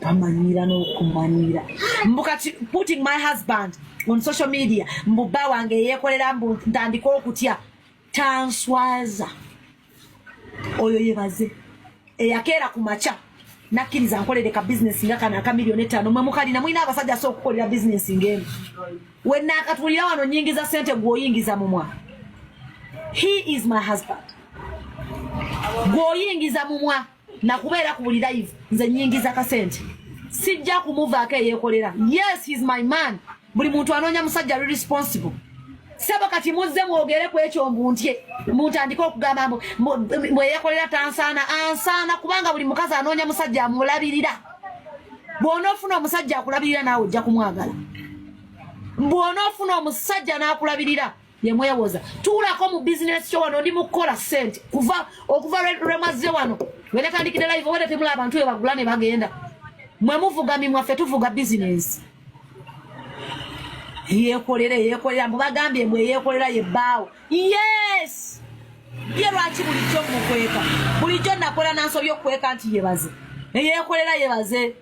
Amanyira no kumanyira. Mbukati putting my husband on social media. Bba Wange yekolera mbu ntandika okutya. Tanswaza. Oyo yebaze. Eyakera kumacha. Nakkiriza nkolere ka business nga kana ka milioni 5 mwe mukalina mwina abasajja so okukolera business ngemu. Wenna akatulira wano nyingiza sente gwoyingiza mumwa. He is my husband. Gwoyingiza mumwa na kubeera ku buli live nze nyingiza ka sente. Sijja kumuvaako yekolera. Yes, he's my man. Buli muntu anonya musajja responsible. Sebo kati muzze mwogere ku ekyo mbuntye. Mutandika okugamba mwe yekolera tansana ansana kubanga buli mukazi anonya musajja amulabirira. Bw'onofuna omusajja akulabirira nawe ojja kumwagala. Bw'onofuna omusajja n'akulabirira yemwewoza. Tuulako mu business show wano ndi mukola sente. Okuva lwemazze wano. Wenatandikire live wede temula abantu we bagula ne bagenda. Mwe muvuga mimwa ffe tuvuga business. Yekolera mbagambye mwe yekolera yebbaawo. Yes! Ye lwaki bulijjo mukweka. Bulijjo nakola nansobya okukweka nti yebaze. Yekolera yebaze.